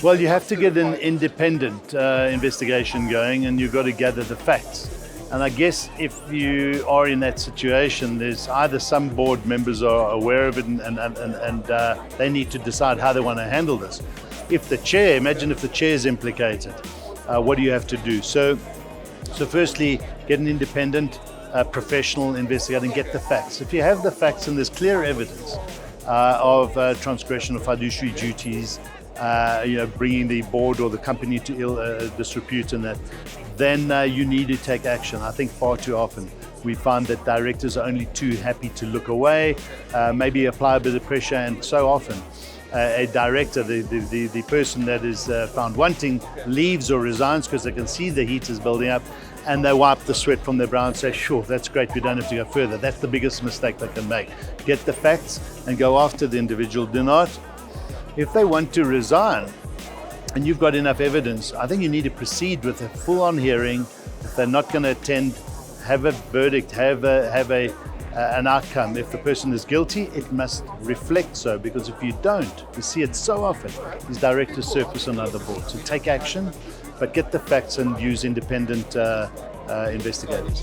Well, you have to get an independent investigation going, and you've got to gather the facts. And I guess if you are in that situation, there's either some board members are aware of it and they need to decide how they want to handle this. If the chair, imagine if the chair is implicated, what do you have to do? So firstly, get an independent professional investigator and get the facts. If you have the facts and there's clear evidence of transgression of fiduciary duties, bringing the board or the company to ill disrepute and that, then you need to take action. I think far too often we find that directors are only too happy to look away, maybe apply a bit of pressure, and so often a director, the person that is found wanting, leaves or resigns because they can see the heat is building up, and they wipe the sweat from their brow and say, sure, that's great, we don't have to go further. That's the biggest mistake they can make. Get the facts and go after the individual. Do not, if they want to resign and you've got enough evidence, I think you need to proceed with a full-on hearing. If they're not going to attend, have a verdict, have an outcome. If the person is guilty, it must reflect so, because if you don't, we see it so often, these directors surface on other boards. So take action, but get the facts and use independent investigators.